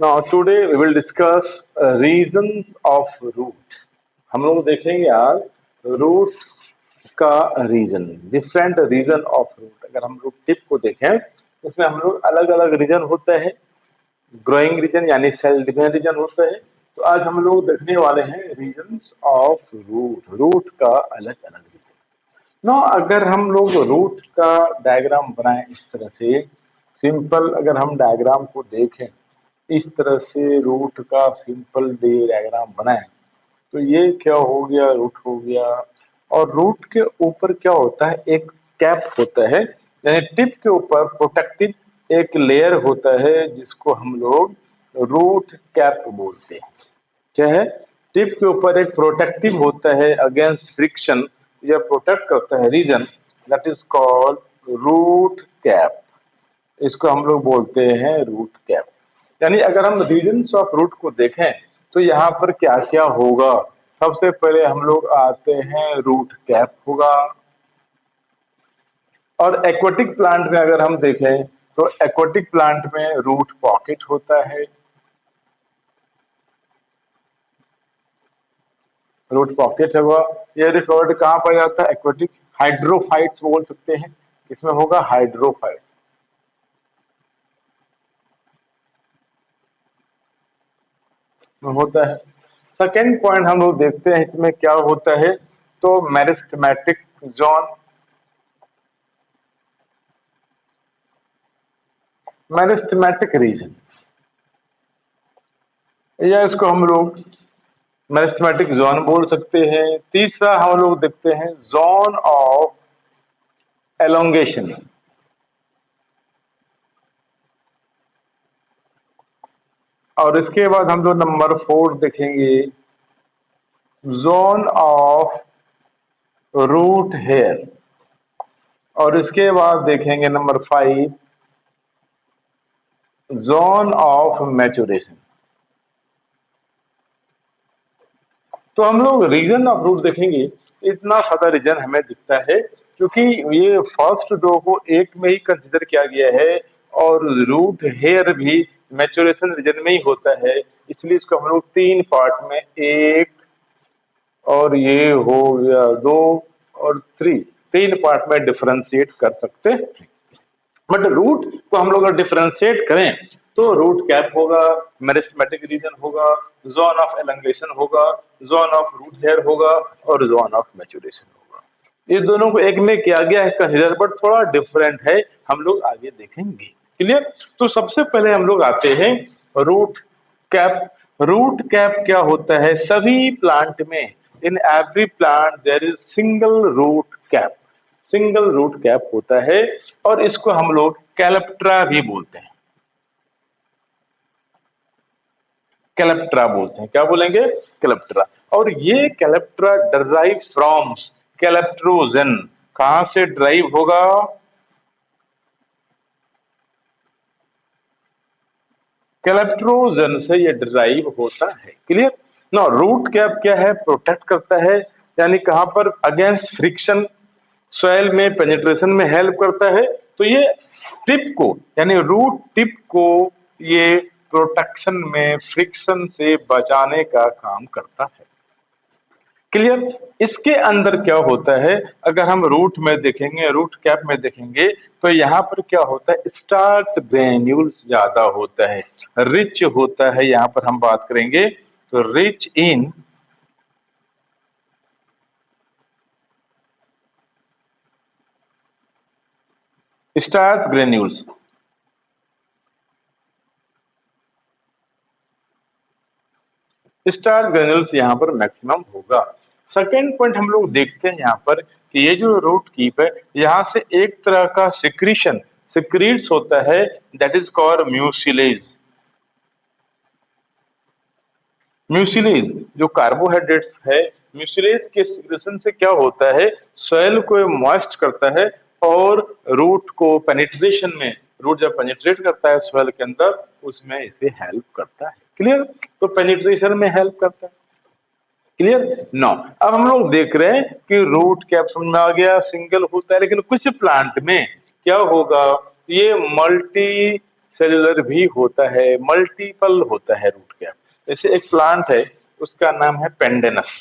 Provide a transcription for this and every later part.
Now today we will discuss reasons of root. हम लोग देखेंगे आज रूट का region, different region of root. अगर हम लोग टिप को देखें उसमें हम लोग अलग अलग रीजन होते हैं, ग्रोइंग रीजन यानी सेल डिफरेंट रीजन होते हैं। तो आज हम लोग देखने वाले हैं रीजन्स ऑफ रूट, रूट का अलग अलग रीजन। नो अगर हम लोग रूट का डायग्राम बनाएं इस तरह से, सिंपल अगर हम डायग्राम को देखें इस तरह से, रूट का सिंपल डे डायग्राम बनाएं तो ये क्या हो गया, रूट हो गया। और रूट के ऊपर क्या होता है, एक कैप होता है, यानी टिप के ऊपर प्रोटेक्टिव एक लेयर होता है जिसको हम लोग रूट कैप बोलते हैं। क्या है, टिप के ऊपर एक प्रोटेक्टिव होता है अगेंस्ट फ्रिक्शन, या प्रोटेक्ट करता है region, that is called root cap. इसको हम लोग बोलते हैं रूट कैप। यानी अगर हम रीजन्स ऑफ रूट को देखें तो यहाँ पर क्या क्या होगा। सबसे पहले हम लोग आते हैं, रूट कैप होगा। और एक्वाटिक प्लांट में अगर हम देखें तो एक्वाटिक प्लांट में रूट पॉकेट होता है। रूट पॉकेट होगा, ये रिकॉर्ड कहाँ पाया जाता है, एक्वाटिक हाइड्रोफाइट्स बोल सकते हैं, इसमें होगा हाइड्रोफाइट में होता है। सेकेंड पॉइंट हम लोग देखते हैं इसमें क्या होता है, तो मेरिस्टेमेटिक जोन, मेरिस्टेमेटिक रीजन, या इसको हम लोग मेरिस्टेमेटिक जोन बोल सकते हैं। तीसरा हम लोग देखते हैं जोन ऑफ एलोंगेशन, और इसके बाद हम लोग नंबर 4 देखेंगे जोन ऑफ रूट हेयर, और इसके बाद देखेंगे नंबर 5 जोन ऑफ मैचुरेशन। तो हम लोग रीजन ऑफ रूट देखेंगे, इतना सारा रीजन हमें दिखता है क्योंकि ये फर्स्ट दो को एक में ही कंसिडर किया गया है, और रूट हेयर भी मैचुरेशन रीजन में ही होता है, इसलिए इसको हम लोग तीन पार्ट में, एक और ये हो गया दो और थ्री, तीन पार्ट में डिफरेंशिएट कर सकते हैं। बट रूट को हम लोग अगर डिफरेंशिएट करें तो रूट कैप होगा, मेरिस्टेमेटिक रीजन होगा, जोन ऑफ एलंगेशन होगा, जोन ऑफ रूट हेयर होगा, और जोन ऑफ मैचुरेशन होगा। ये दोनों को एक में किया गया है कंसिडर, बट थोड़ा डिफरेंट है, हम लोग आगे देखेंगे। क्लियर। तो सबसे पहले हम लोग आते हैं रूट कैप। रूट कैप क्या होता है, सभी प्लांट में, in every plant there is single root cap, single root cap होता है, और इसको हम लोग कैलेप्ट्रा भी बोलते हैं, कैलेप्ट्रा बोलते हैं। क्या बोलेंगे, कैलेप्ट्रा। और ये कैलेप्ट्रा डराइव फ्रॉम कैलेप्ट्रोजन, कहां से ड्राइव होगा, कैलेप्ट्रोजन से ये ड्राइव होता है। क्लियर। ना रूट कैप क्या है, प्रोटेक्ट करता है, यानी कहां पर, अगेंस्ट फ्रिक्शन, सॉइल में पेनिट्रेशन में हेल्प करता है। तो ये टिप को, यानी रूट टिप को ये प्रोटेक्शन में, फ्रिक्शन से बचाने का काम करता है। क्लियर। इसके अंदर क्या होता है, अगर हम रूट में देखेंगे, रूट कैप में देखेंगे, तो यहाँ पर क्या होता है, स्टार्च ग्रेन्यूल्स ज्यादा होता है, रिच होता है। यहाँ पर हम बात करेंगे तो rich in starch granules, star granules यहाँ पर मैक्सिमम होगा। सेकेंड पॉइंट हम लोग देखते हैं यहाँ पर कि ये जो रूट कीप है, यहाँ से एक तरह का सिक्रीशन, सिक्रीट्स होता है, that is called mucilage. Mucilage जो कार्बोहाइड्रेट्स है, म्यूसिलेज के सिक्रेशन से क्या होता है, सॉइल को मॉइस्ट करता है, और रूट को पेनिट्रेशन में, रूट जब पेनिट्रेट करता है सॉइल के अंदर, उसमें इसे हेल्प करता है। क्लियर। तो पेनिट्रेशन में हेल्प करता है। क्लियर। नो अब हम लोग देख रहे हैं कि रूट कैप समझ में आ गया, सिंगल होता है, लेकिन कुछ प्लांट में क्या होगा, ये मल्टी सेलुलर भी होता है, मल्टीपल होता है रूट कैप। जैसे एक प्लांट है, उसका नाम है पेंडेनस,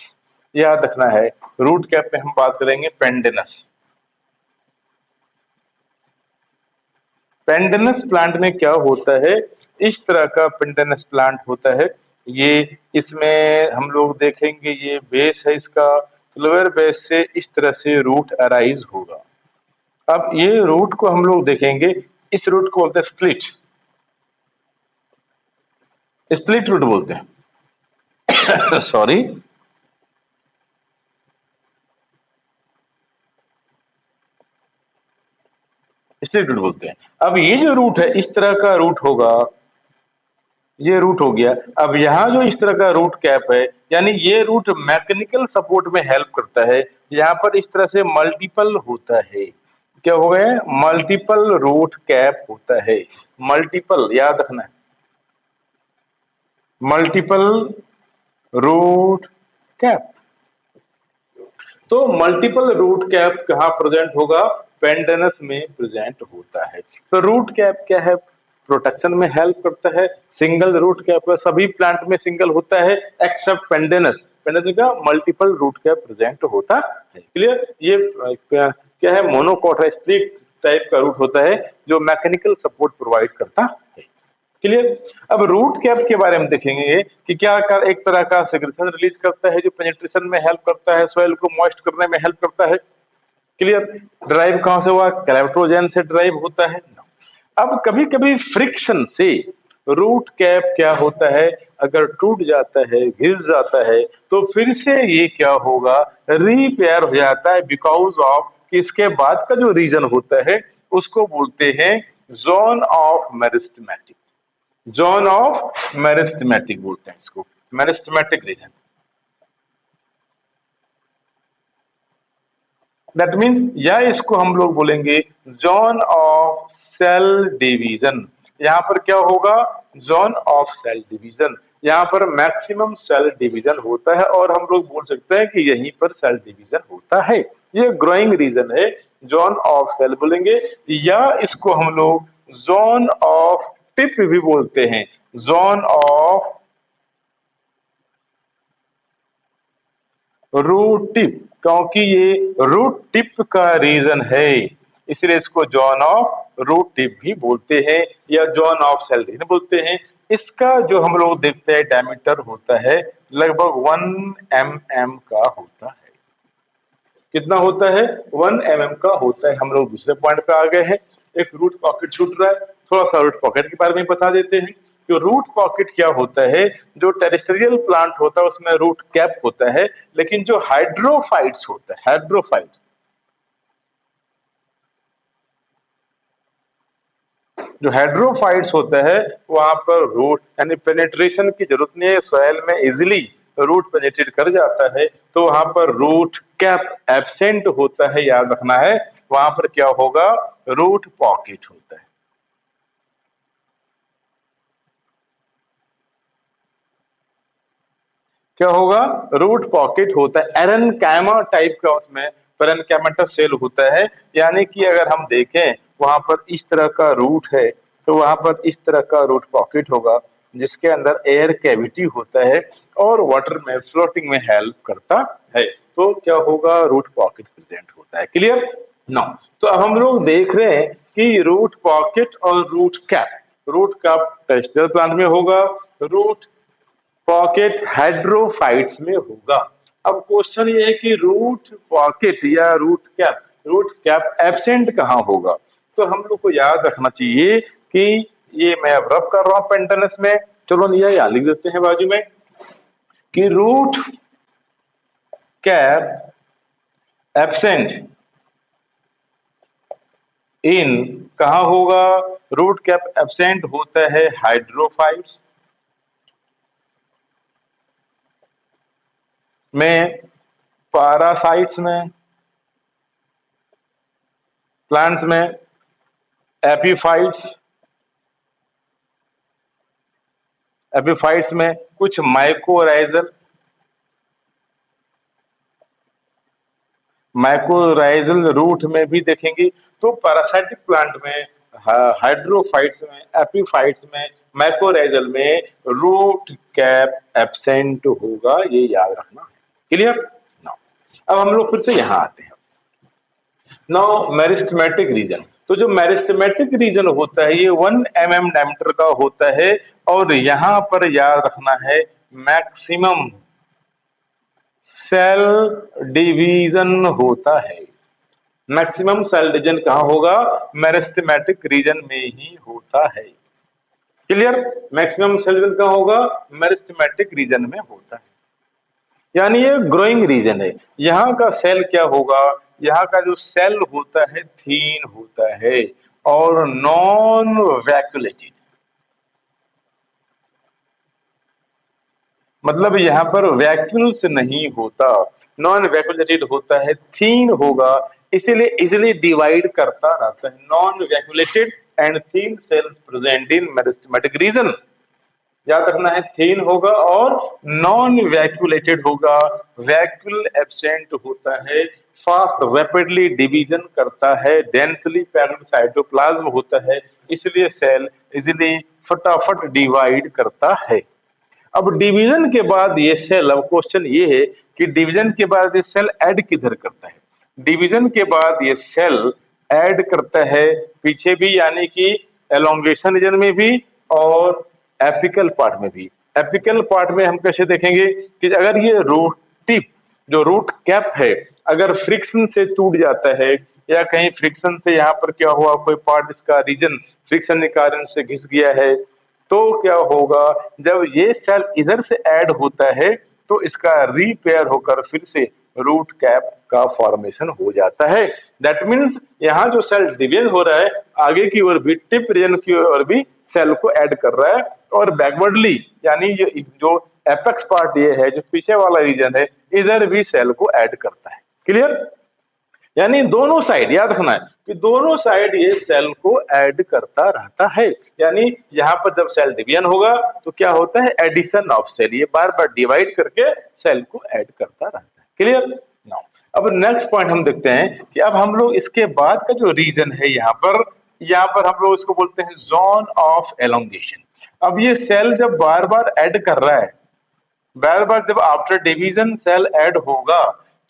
याद रखना है। रूट कैप में हम बात करेंगे पेंडेनस। पेंडेनस प्लांट में क्या होता है, इस तरह का पेंडेनस प्लांट होता है। ये इसमें हम लोग देखेंगे, ये बेस है इसका, लोअर बेस से इस तरह से रूट अराइज होगा। अब ये रूट को हम लोग देखेंगे, इस रूट को बोलते हैं स्प्लिट, स्प्लिट रूट बोलते हैं सॉरी। स्प्लिट रूट बोलते हैं। अब ये जो रूट है, इस तरह का रूट होगा, ये रूट हो गया। अब यहाँ जो इस तरह का रूट कैप है, यानी ये रूट मैकेनिकल सपोर्ट में हेल्प करता है। यहाँ पर इस तरह से मल्टीपल होता है, क्या हो गया, मल्टीपल रूट कैप होता है। मल्टीपल याद रखना है, मल्टीपल रूट कैप। तो मल्टीपल रूट कैप कहाँ प्रेजेंट होगा, पेंडेनस में प्रेजेंट होता है। तो रूट कैप क्या है, प्रोटेक्शन में हेल्प करता है। सिंगल रूट कैप सभी प्लांट में सिंगल होता है एक्सेप्ट पेंडेनस, पेंडेनस का मल्टीपल रूट कैप प्रेजेंट होता है। क्लियर, ये क्या है, मोनोकॉट है, स्प्लिट टाइप का रूट होता है जो मैकेनिकल सपोर्ट प्रोवाइड करता है। क्लियर। अब रूट कैप के बारे में देखेंगे कि क्या कर, एक तरह का सेक्रेशन रिलीज करता है जो पेनिट्रेशन में हेल्प करता है, सॉइल को मॉइस्ट करने में हेल्प करता है। क्लियर। ड्राइव कहां से हुआ, कैलेप्टोजेन से ड्राइव होता है। अब कभी कभी फ्रिक्शन से रूट कैप क्या होता है, अगर टूट जाता है, घिस जाता है, तो फिर से ये क्या होगा, रिपेयर हो जाता है, बिकॉज ऑफ कि इसके बाद का जो रीजन होता है उसको बोलते हैं zone of meristematic, zone of meristematic बोलते हैं इसको, मेरिस्टेमेटिक रीजन। दैट मीन्स, या इसको हम लोग बोलेंगे जोन ऑफ सेल डिवीजन। यहां पर क्या होगा, जोन ऑफ सेल डिवीजन, यहां पर मैक्सिमम सेल डिवीजन होता है और हम लोग बोल सकते हैं कि यहीं पर सेल डिवीजन होता है। ये ग्रोइंग रीजन है, जोन ऑफ सेल बोलेंगे, या इसको हम लोग जोन ऑफ टिप भी बोलते हैं, जोन ऑफ रूट टिप, क्योंकि ये रूट टिप का रीजन है, इसलिए इसको जोन ऑफ रूट टिप भी बोलते हैं या जोन ऑफ सेल रीजन बोलते हैं। इसका जो हम लोग देखते हैं डायमीटर होता है लगभग 1 mm का होता है। कितना होता है, 1 mm का होता है। हम लोग दूसरे पॉइंट पे आ गए हैं, एक रूट पॉकेट छूट रहा है, थोड़ा सा रूट पॉकेट के बारे में बता देते हैं। जो रूट पॉकेट क्या होता है, जो टेरेस्ट्रियल प्लांट होता है उसमें रूट कैप होता है, लेकिन जो हाइड्रोफाइट्स होता है, हाइड्रोफाइट्स, जो हाइड्रोफाइट्स होता है वहां पर रूट यानी पेनेट्रेशन की जरूरत नहीं है, सॉइल में इजिली रूट पेनेट्रेट कर जाता है, तो वहां पर रूट कैप एब्सेंट होता है, याद रखना है। वहां पर क्या होगा, रूट पॉकेट होता है। क्या होगा, रूट पॉकेट होता है, एरनकैमा टाइप का उसमें पेरेन्काइमेटस सेल होता है। यानी कि अगर हम देखें वहां पर इस तरह का रूट है, तो वहां पर इस तरह का रूट पॉकेट होगा जिसके अंदर एयर कैविटी होता है और वाटर में फ्लोटिंग में हेल्प करता है। तो क्या होगा, रूट पॉकेट प्रेजेंट होता है। Clear no. तो अब हम लोग देख रहे हैं कि रूट पॉकेट और root cap, root cap terrestrial plant में होगा, रूट पॉकेट हाइड्रोफाइट्स में होगा। अब क्वेश्चन ये है कि रूट पॉकेट या रूट कैप एब्सेंट कहां होगा। तो हम लोग को याद रखना चाहिए कि ये मैं अब रब कर रहा हूं पेंटेनस में, चलो ये यहां लिख देते हैं बाजू में कि रूट कैप एब्सेंट इन कहां होगा, रूट कैप एब्सेंट होता है हाइड्रोफाइट्स में, पैरासाइट्स में, प्लांट्स में, एपीफाइट्स, एपीफाइट्स में कुछ माइकोराइजल, माइकोराइजल रूट में भी देखेंगे। तो पैरासाइटिक प्लांट में हाइड्रोफाइट्स में, एपीफाइट्स में, मैकोराइजल में रूट कैप एब्सेंट होगा, ये याद रखना है। Clear now? अब हम लोग फिर से यहां आते हैं। नाउ मेरिस्टेमेटिक रीजन, तो जो मेरिस्टेमेटिक रीजन होता है ये 1 mm डायमीटर का होता है, और यहां पर याद रखना है मैक्सिमम सेल डिवीजन होता है। मैक्सिमम सेल डिवीजन कहां होगा? मेरिस्टेमेटिक रीजन में ही होता है। क्लियर? मैक्सिमम सेल डिवीजन कहां होगा? मेरिस्टेमेटिक रीजन में होता है, यानी ये ग्रोइंग रीजन है। यहाँ का सेल क्या होगा? यहाँ का जो सेल होता है थीन होता है और नॉन वैक्यूलेटेड, मतलब यहाँ पर वैक्यूल्स नहीं होता, नॉन वैक्यूलेटेड होता है, थीन होगा, इसीलिए इजिली डिवाइड करता रहता है। Non vacuolated and thin cells present in meristematic reason. याद रखना है, थीन होगा और नॉन वैक्यूलेटेड होगा, वैक्यूल एब्सेंट होता है, फास्ट रैपिडली डिवीजन करता है, डेंसली पैक्ड साइटोप्लाज्म होता है, इसलिए सेल इजिली फटाफट डिवाइड करता है। अब डिवीजन के बाद ये सेल, अब क्वेश्चन ये है कि डिवीजन के बाद ये सेल ऐड किधर करता है? डिवीजन के बाद ये सेल ऐड करता है पीछे भी, यानी कि एलोंगेशन रीजन में भी और एपिकल पार्ट में भी। एपिकल पार्ट में हम कैसे देखेंगे कि अगर ये रूट टिप, जो रूट कैप है, अगर फ्रिक्शन से टूट जाता है या कहीं फ्रिक्शन से यहाँ पर क्या हुआ, कोई पार्ट इसका रीजन फ्रिक्शन के कारण से घिस गया है, तो क्या होगा? जब ये सेल इधर से ऐड होता है तो इसका रिपेयर होकर फिर से रूट कैप का फॉर्मेशन हो जाता है। दैट मीन्स यहाँ जो सेल डिवीजन हो रहा है, आगे की ओर भी, टिप रीजन की ओर भी सेल को ऐड कर रहा है, और बैकवर्डली यानी जो एपेक्स पार्ट ये है, जो पीछे वाला रीजन है, इधर भी सेल को ऐड करता है। क्लियर? यानी दोनों साइड याद रखना है कि दोनों साइड ये सेल को ऐड करता रहता है। यानी यहाँ पर जब सेल डिवीजन होगा तो क्या होता है? एडिशन ऑफ सेल, ये बार बार डिवाइड करके सेल को ऐड करता रहता है। Clear now? अब नेक्स्ट पॉइंट हम देखते हैं कि अब हम लोग इसके बाद का जो रीजन है, यहाँ पर हम लोग इसको बोलते हैं जोन ऑफ एलोंगेशन। अब ये सेल जब बार बार ऐड कर रहा है, बार बार जब आफ्टर डिवीजन सेल ऐड होगा,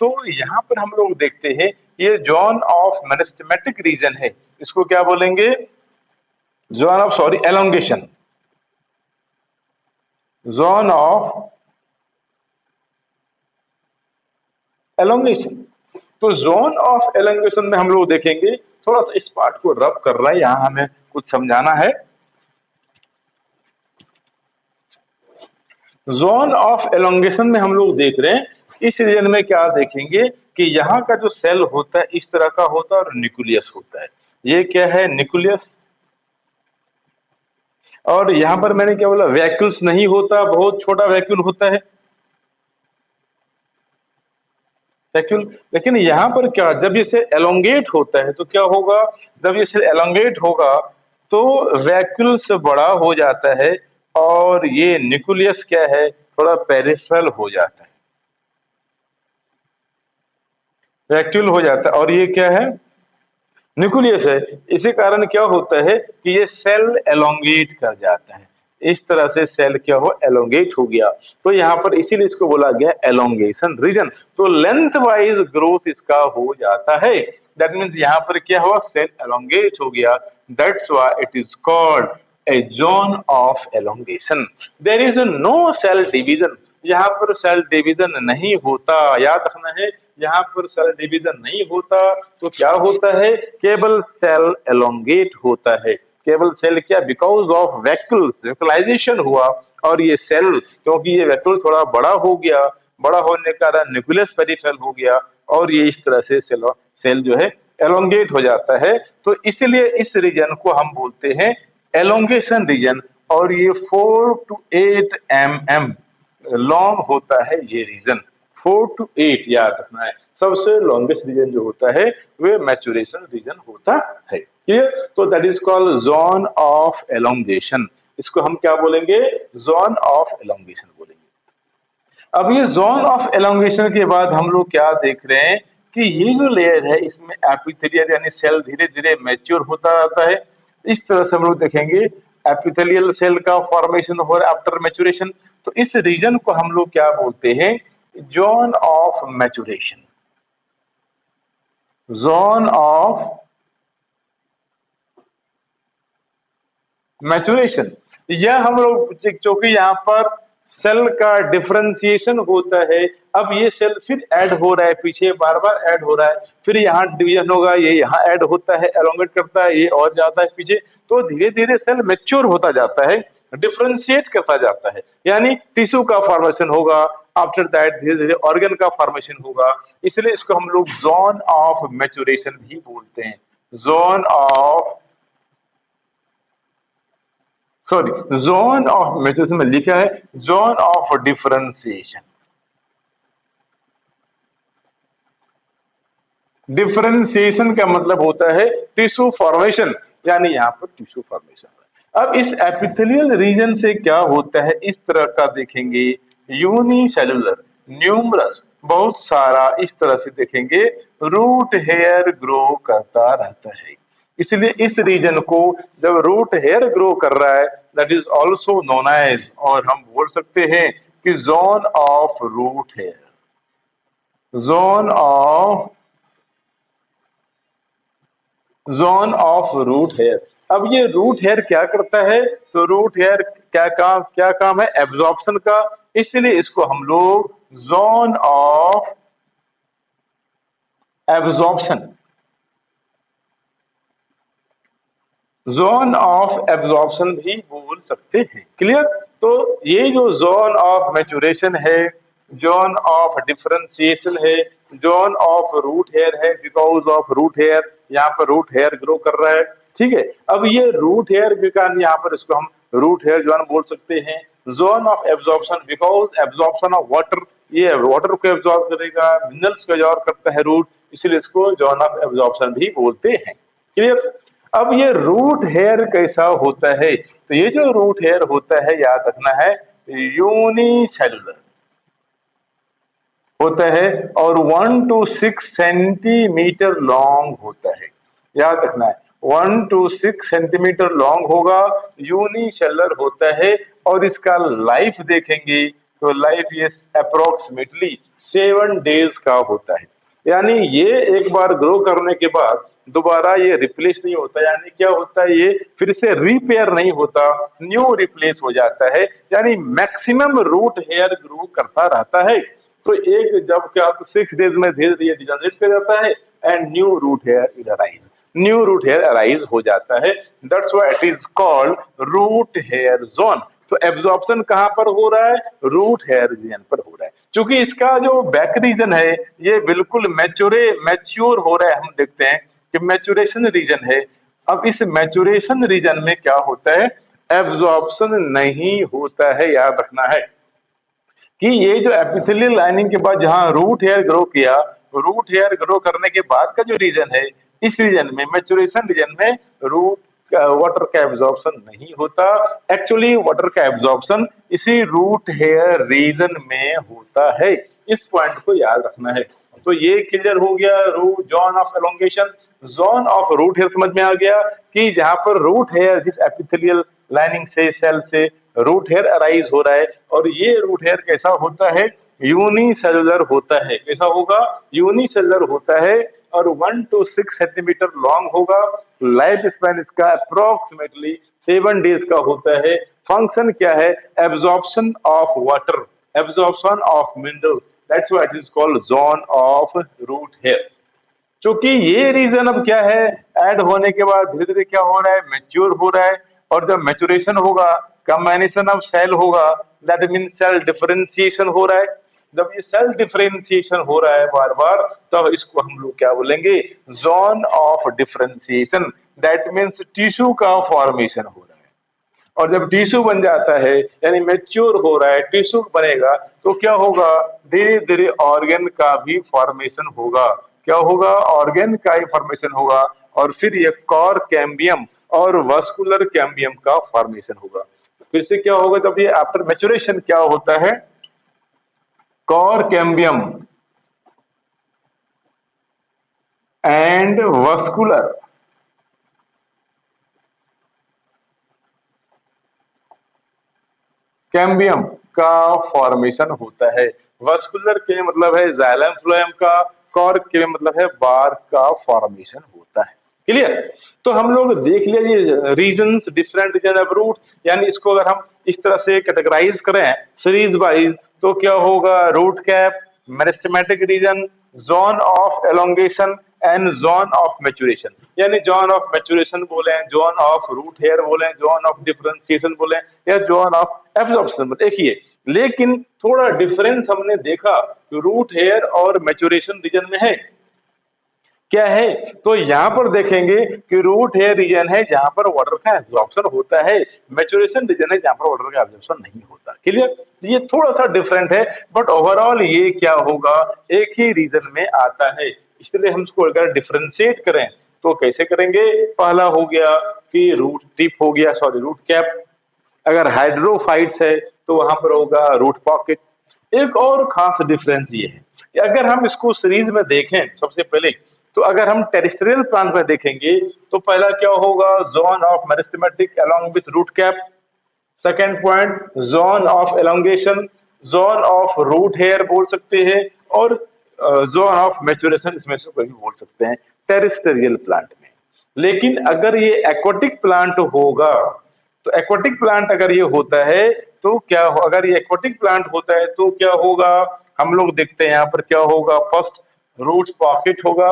तो यहां पर हम लोग देखते हैं ये जोन ऑफ मेरिस्टेमेटिक रीजन है, इसको क्या बोलेंगे? Zone of, sorry, elongation, zone of elongation. तो जोन ऑफ एलोंगेशन में हम लोग देखेंगे, थोड़ा सा इस पार्ट को रब कर रहा है, यहां हमें कुछ समझाना है। जोन ऑफ एलोंगेशन में हम लोग देख रहे हैं, इस रीजन में क्या देखेंगे कि यहाँ का जो सेल होता है इस तरह का होता है और न्यूक्लियस होता है। ये क्या है? न्यूक्लियस। और यहाँ पर मैंने क्या बोला? वैक्यूल्स नहीं होता, बहुत छोटा वैक्यूल होता है, वैक्यूल। लेकिन यहाँ पर क्या, जब ये सेल एलोंगेट होता है तो क्या होगा? जब ये सेल एलोंगेट होगा तो वैक्यूल से बड़ा हो जाता है, और ये न्यूक्लियस क्या है? थोड़ा पेरिफेरल हो जाता है, वैक्यूल हो जाता है, और ये क्या है? न्यूक्लियस है। इसी कारण क्या होता है कि ये सेल एलोंगेट कर जाता है, इस तरह से सेल क्या हो? एलोंगेट हो गया। तो यहाँ पर इसीलिए इसको बोला गया एलोंगेशन रीजन। तो लेंथ वाइज ग्रोथ इसका हो जाता है। दैट मीन्स यहाँ पर क्या हुआ? सेल एलोंगेट हो गया, that's why it is called a zone of elongation. There is no cell division, यहाँ पर सेल डिवीजन नहीं होता, याद रखना है, यहाँ पर सेल डिवीजन नहीं होता। तो क्या होता है? केवल सेल एलोंगेट होता है, केवल सेल क्या? बिकॉज ऑफ वैक्यूल्स, वैक्यूलाइजेशन हुआ, और ये सेल क्योंकि ये वैक्यूल थोड़ा बड़ा हो गया, बड़ा होने के कारण न्यूक्लियस पेरिफेरल हो गया, और ये इस तरह से सेल सेल जो है एलोंगेट हो जाता है। तो इसलिए इस रीजन को हम बोलते हैं एलोंगेशन रीजन, और ये 4 to 8 mm लॉन्ग होता है ये रीजन। 4 to 8 याद रखना है। सबसे लॉन्गेस्ट रीजन जो होता है वे मैचुरेशन रीजन होता है। क्लियर? तो that is called zone of elongation. इसको हम क्या बोलेंगे? जोन ऑफ एलोंगेशन बोलेंगे। अब ये जोन ऑफ एलोंगेशन के बाद हम लोग क्या देख रहे हैं कि ये जो लेयर है इसमें एपिथेलियल यानी सेल धीरे धीरे मैच्योर होता रहता है। इस तरह से हम लोग देखेंगे एपिथेलियल सेल का फॉर्मेशन हो रहा है आफ्टर मैचुरेशन। तो इस रीजन को हम लोग क्या बोलते हैं, zone of maturation, zone of maturation. यह हम लोग क्योंकि यहाँ पर सेल का डिफरेंशिएशन होता है, अब ये सेल फिर ऐड हो रहा है, पीछे बार बार ऐड हो रहा है, फिर यहाँ डिवीजन होगा, ये यहाँ ऐड होता है, एलोंगेट करता है, ये और जाता है पीछे, तो धीरे धीरे सेल मैच्योर होता जाता है, डिफरेंशिएट करता जाता है, यानी टिश्यू का फॉर्मेशन होगा, आफ्टर दैट धीरे धीरे ऑर्गन का फॉर्मेशन होगा। इसलिए इसको हम लोग जोन ऑफ मैचुरेशन भी बोलते हैं, zone of sorry zone of maturation में लिखा है जोन ऑफ डिफरेंशिएशन। डिफरेंशिएशन का मतलब होता है टिश्यू फॉर्मेशन, यानी यहां पर टिश्यू फॉर्मेशन। अब इस एपिथेलियल रीजन से क्या होता है, इस तरह का देखेंगे, यूनिसेलुलर न्यूमरस बहुत सारा इस तरह से देखेंगे रूट हेयर ग्रो करता रहता है। इसलिए इस रीजन को जब रूट हेयर ग्रो कर रहा है, that is also known as, और हम बोल सकते हैं कि zone of root hair, zone of zone of root hair. अब ये रूट हेयर क्या करता है, तो रूट हेयर क्या काम है, एब्जॉर्प्शन का, इसलिए इसको हम लोग zone of absorption, zone of absorption भी बोल सकते हैं। क्लियर। तो ये जो जोन ऑफ मैचुरेशन है, जोन ऑफ डिफरेंशिएशन है, जोन ऑफ रूट हेयर है, बिकॉज ऑफ रूट हेयर, यहाँ पर रूट हेयर ग्रो कर रहा है। ठीक है। अब ये रूट हेयर के कारण यहाँ पर इसको हम रूट हेयर जोन बोल सकते हैं। Zone of absorption because absorption of water, ये वाटर को एब्जॉर्ब करेगा, मिनरल्स को एब्जॉर्ब करता है रूट, इसलिए इसको जोन ऑफ एब्जॉर्प्शन भी बोलते हैं। क्लियर। अब ये रूट हेयर कैसा होता है, तो ये जो रूट हेयर होता है याद रखना है यूनिसेलुलर होता है और 1 to 6 सेंटीमीटर लॉन्ग होता है। याद रखना है 1 to 6 सेंटीमीटर लॉन्ग होगा, यूनिसेलुलर होता है, और इसका लाइफ देखेंगे तो लाइफ ये अप्रोक्सीमेटली 7 डेज का होता है। यानी ये एक बार ग्रो करने के बाद दोबारा ये रिप्लेस नहीं होता, यानी क्या होता है, ये फिर से रिपेयर नहीं होता, न्यू रिप्लेस हो जाता है, यानी मैक्सिमम रूट हेयर ग्रो करता रहता है। तो एक जब क्या 6 डेज में धीरे धीरे डिजनरेट कर जाता है and new root hair is arise, new root hair arise हो जाता है। That's why it is called root hair zone. तो एब्जॉर्प्शन कहां पर हो रहा है, रूट हेयर रीजन पर हो रहा है। क्योंकि इसका जो बैक रीजन है ये बिल्कुल मैच्योर हो रहा है, हम देखते हैं कि मैच्योरेशन रीजन है। अब इस मैच्योरेशन रीजन में क्या होता है, एब्जॉर्प्शन नहीं होता है। याद रखना है कि ये जो एपिथेलियल लाइनिंग के बाद जहां रूट हेयर ग्रो किया, रूट हेयर ग्रो करने के बाद का जो रीजन है, इस रीजन में मैच्योरेशन रीजन में रूट वाटर का एब्जॉर्प्शन नहीं होता। एक्चुअली वाटर का एब्जॉर्प्शन इसी रूट हेयर रीजन में होता है। इस पॉइंट को याद रखना है। तो ये क्लियर हो गया root zone of elongation. Zone of root hair समझ में आ गया कि जहां पर रूट हेयर जिस एपिथेलियल लाइनिंग से सेल से रूट हेयर अराइज हो रहा है, और ये रूट हेयर कैसा होता है, यूनिसेलुलर होता है। कैसा होगा, यूनिसेलुलर होता है, और 1 to 6 सेंटीमीटर लॉन्ग होगा। लाइफ स्पैन इसका अप्रोक्सीमेटली 7 डेज का होता है। फंक्शन क्या है, absorption of water, absorption of mineral, that's why it is called zone of root hair. क्योंकि ये रीजन अब क्या है, ऐड होने के बाद धीरे धीरे क्या हो रहा है, मेच्योर हो रहा है, और जब मेचुरेशन होगा, कम्बाइनेशन ऑफ सेल होगा, दैट मीन सेल डिफरेंशिएशन हो रहा है। जब ये सेल डिफरेंशिएशन हो रहा है बार बार, तो इसको हम लोग क्या बोलेंगे, zone of differentiation, that means tissue का फॉर्मेशन हो रहा है। और जब टिश्यू बन जाता है, यानी मेच्योर हो रहा है, टिश्यू बनेगा, तो क्या होगा, धीरे धीरे ऑर्गन का भी फॉर्मेशन होगा। क्या होगा, ऑर्गन का ही फॉर्मेशन होगा, और फिर ये कॉर कैम्बियम और वस्कुलर कैम्बियम का फॉर्मेशन होगा। फिर से क्या होगा, जब ये आफ्टर मेचुरेशन क्या होता है, cork cambium and vascular cambium का फॉर्मेशन होता है। वस्कुलर के मतलब है जाइलम फ्लोएम का, कॉर्क के मतलब है बार्क का फॉर्मेशन होता है। क्लियर? तो हम लोग देख लिया ये regions, different region of root, यानी इसको अगर हम इस तरह से कैटेगराइज करें सीरीज वाइज तो क्या होगा, root cap, meristematic region, zone of elongation and zone of maturation. यानी जोन ऑफ मैच्योरेशन बोले, जोन ऑफ रूट हेयर बोले, जोन ऑफ डिफरेंशिएशन बोले, या जोन ऑफ एब्जॉर्प्शन बोले, एक ही है। लेकिन थोड़ा डिफरेंस हमने देखा रूट हेयर और मैच्योरेशन रीजन में है। क्या है? तो यहाँ पर देखेंगे कि रूट हेयर रीजन है जहां पर वाटर का एब्जॉर्प्शन होता है, मैच्योरेशन रीजन है जहां पर वाटर का एब्जॉर्प्शन नहीं होता। क्लियर? ये थोड़ा सा डिफरेंट है, बट ओवरऑल ये क्या होगा, एक ही रीजन में आता है। इसलिए हम इसको अगर डिफरेंशिएट करें तो कैसे करेंगे, पहला हो गया कि रूट टिप हो गया, सॉरी रूट कैप। अगर हाइड्रोफाइट्स है तो वहां पर होगा रूट पॉकेट। एक और खास डिफरेंस ये है कि अगर हम इसको सीरीज में देखें सबसे पहले, तो अगर हम टेरेस्ट्रियल प्लांट में देखेंगे तो पहला क्या होगा, zone of meristematic along with root cap. Second point, zone of elongation, zone of root hair बोल सकते हैं, और जोन ऑफ मैच्योरेशन इसमें से कोई भी बोल सकते हैं टेरेस्ट्रियल प्लांट में। लेकिन अगर ये एक्वाटिक प्लांट होगा, तो एक्वाटिक प्लांट अगर ये होता है तो क्या हो, अगर ये एक्वाटिक प्लांट होता है तो क्या होगा, हम लोग देखते हैं यहाँ पर क्या होगा, फर्स्ट रूट पॉकेट होगा,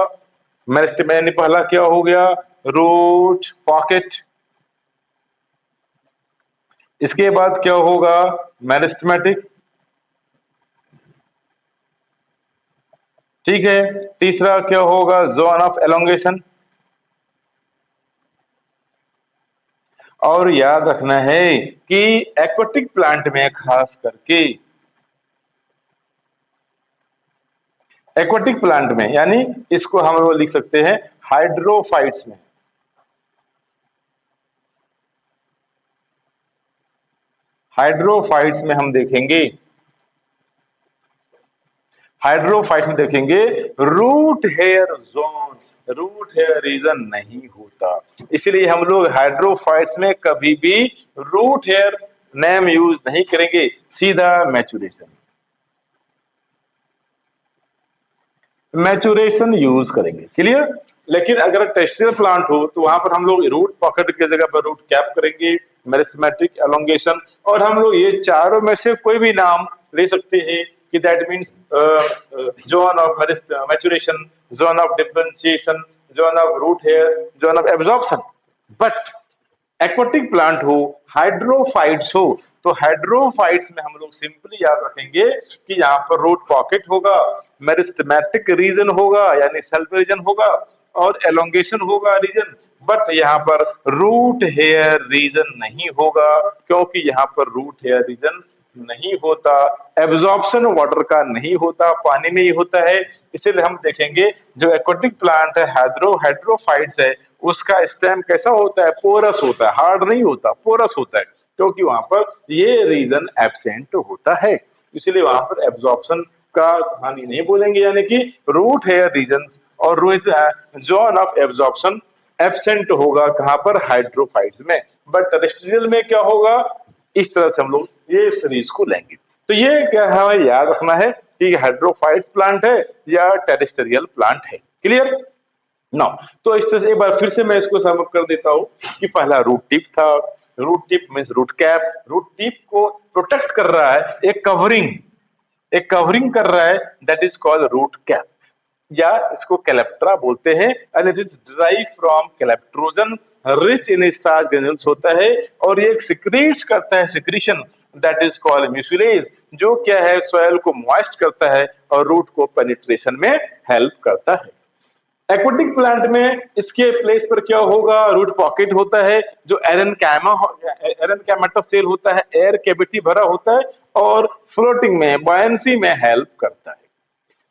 मैंने पहला क्या हो गया, रूट पॉकेट। इसके बाद क्या होगा, मेरिस्टेमेटिक। ठीक है, तीसरा क्या होगा, जोन ऑफ एलोंगेशन। और याद रखना है कि एक्वाटिक प्लांट में खास करके, एक्वाटिक प्लांट में यानी इसको हम लोग लिख सकते हैं हाइड्रोफाइट्स में, हाइड्रोफाइट्स में हम देखेंगे, हाइड्रोफाइट्स में देखेंगे root hair zone, root hair region नहीं होता। इसलिए हम लोग हाइड्रोफाइट्स में कभी भी रूट हेयर नेम यूज नहीं करेंगे, सीधा मैच्योरेशन, मैच्योरेशन यूज करेंगे। क्लियर? लेकिन अगर टेरेस्ट्रियल प्लांट हो तो वहां पर हम लोग रूट पॉकेट की जगह पर रूट कैप करेंगे, मेरिस्टेमेटिक एलोंगेशन, और हम लोग ये चारों में से कोई भी नाम ले सकते हैं कि that means zone of maturation, zone of differentiation, zone of root hair, zone of absorption. But aquatic plant हो, हाइड्रोफाइट्स हो, तो हाइड्रोफाइट्स में हम लोग सिंपली याद रखेंगे कि यहाँ पर रूट पॉकेट होगा, मेरिस्टेमेटिक रीजन होगा यानी सेल्फ रीजन होगा, और एलोंगेशन होगा रीजन। बट यहाँ पर रूट हेयर रीजन नहीं होगा, क्योंकि यहाँ पर रूट हेयर रीजन नहीं होता, एब्जॉर्प्शन वाटर का नहीं होता, पानी में ही होता है। इसीलिए हम देखेंगे जो एक्वाटिक प्लांट है, हाइड्रोफाइट्स है, उसका स्टेम कैसा होता है, पोरस होता है, हार्ड नहीं होता, पोरस होता है, क्योंकि वहां पर ये रीजन एब्सेंट होता है। इसलिए वहां पर एब्जॉर्प्शन का हानि नहीं बोलेंगे, यानी कि रूट हेयर रीजन और जोन ऑफ एब्जॉर्प्शन एब्सेंट होगा कहां पर, हाइड्रोफाइट्स में। बट टेरेस्ट्रियल में क्या होगा, इस तरह से हम लोग ये सीरीज को लेंगे। तो ये क्या हमें याद रखना है कि हाइड्रोफाइट प्लांट है या टेरेस्ट्रियल प्लांट है। क्लियर? ना, तो इस तरह से एक बार फिर से मैं इसको सम अप कर देता हूं कि पहला रूट टिप था, root tip means root cap, root tip को प्रोटेक्ट कर रहा है, एक कवरिंग, एक कवरिंग कर रहा है, that is called root cap, या इसको कैलेप्ट्रा बोलते हैं, and it is derive from calyptrogen, rich in starch granules होता है, और ये सिक्रीट्स करता है, secretion that is called mucilage, जो क्या है, सॉइल को मॉइस्ट करता है और रूट को पेनिट्रेशन में हेल्प करता है। एक्वाटिक प्लांट में इसके प्लेस पर क्या होगा, रूट पॉकेट होता है जो एरन कैमेटा सेल होता है, एयर कैविटी भरा होता है और फ्लोटिंग में, बायंसी में हेल्प करता है।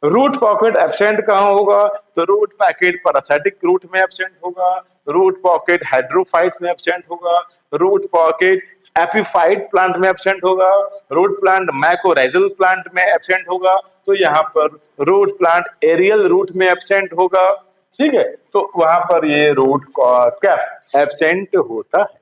रूट पॉकेट एब्सेंट कहां होगा, तो रूट पैकेट पैरासाइटिक रूट में एब्सेंट होगा, रूट पॉकेट हाइड्रोफाइट्स में एब्सेंट होगा, रूट पॉकेट एपिफाइट प्लांट में एब्सेंट होगा, रूट प्लांट मैकोराइजल प्लांट में एब्सेंट होगा, तो यहाँ पर रूट प्लांट एरियल रूट में एब्सेंट होगा। ठीक है, तो वहां पर ये रूट कैप एब्सेंट होता है।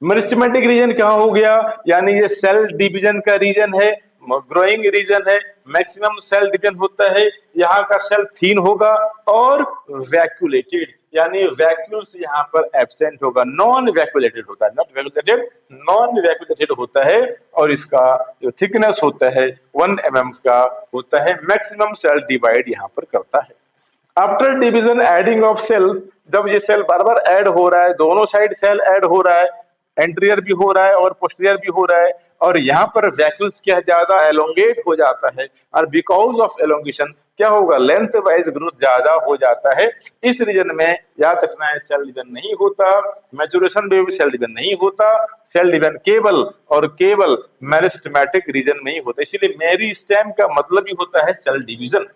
मेरिस्टेमेटिक रीजन कहाँ हो गया, यानी ये सेल डिवीजन का रीजन है, ग्रोइंग रीजन है, मैक्सिमम सेल डिवीजन होता है, यहाँ का सेल थीन होगा और वैक्यूलेटेड, यानी वैक्यूल्स यहाँ पर एब्सेंट होगा, नॉन वैक्यूलेटेड होता है, नॉट वैक्यूलेटेड, नॉन वैक्यूलेटेड होता है, और इसका जो थिकनेस होता है 1 mm का होता है, मैक्सिमम सेल डिवाइड यहाँ पर करता है। After division adding of cell, जब ये सेल बार बार ऐड हो रहा है, दोनों साइड सेल ऐड हो रहा है, एंटीरियर भी हो रहा है और पोस्टीरियर भी हो रहा है, और यहाँ पर वैक्यूल्स क्या ज्यादा एलोंगेट हो जाता है, और बिकॉज ऑफ एलोंगेशन क्या होगा, लेंथ वाइज ग्रोथ ज्यादा हो जाता है। इस रीजन में याद रखना है सेल डिवीजन नहीं होता, मैचुरेशन में भी सेल डिवीजन नहीं होता, सेल डिवीजन केवल और केवल मेरिस्टेमेटिक रीजन में ही होता है, इसीलिए मेरिस्टेम का मतलब ही होता है सेल डिवीजन।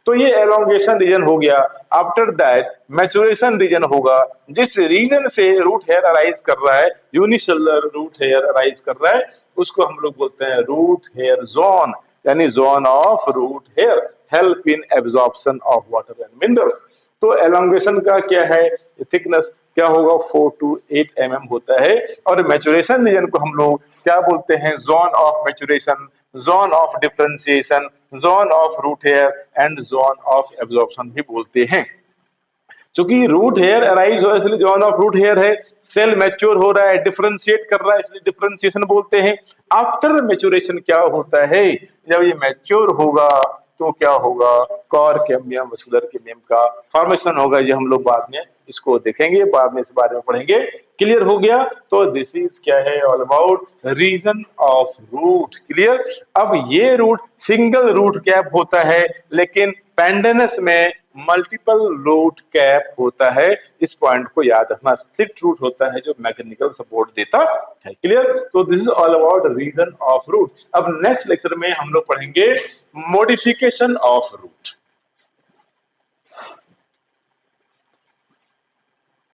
तो ये एलोंगेशन रीजन हो गया। आफ्टर दैट मैचुरेशन रीजन होगा, जिस रीजन से रूट हेयर अराइज कर रहा है, यूनिसेलुलर रूट हेयर अराइज कर रहा है, उसको हम लोग बोलते हैं रूट हेयर जोन, यानी zone of root hair, help in absorption of water and minerals. तो एलोंगेशन का क्या है, थिकनेस क्या होगा, 4 to 8 mm होता है, और मैचुरेशन रीजन को हम लोग क्या बोलते हैं, zone of maturation, zone of differentiation, zone of root hair and zone of absorption भी बोलते हैं। क्योंकि रूट हेयर अराइज हो इसलिए जोन ऑफ रूट हेयर है, सेल मैच्योर हो रहा है, डिफरेंशिएट कर रहा है, इसलिए डिफरेंशिएशन बोलते हैं। आफ्टर मैच्योरेशन क्या होता है, जब ये मैच्योर होगा तो क्या होगा, कॉर कैम्बियम मस्कुलर कैम्बियम का फॉर्मेशन होगा, ये हम लोग बाद में इसको देखेंगे, बाद में इस बारे में पढ़ेंगे। क्लियर हो गया, तो दिस इज क्या है, all about region of root. Clear. अब ये रूट सिंगल रूट कैप होता है, लेकिन पेंडेनस में मल्टीपल रूट कैप होता है, इस पॉइंट को याद रखना। स्लिट रूट होता है जो मैकेनिकल सपोर्ट देता है। क्लियर। तो this is all about region of root. अब नेक्स्ट लेक्चर में हम लोग पढ़ेंगे मॉडिफिकेशन ऑफ रूट।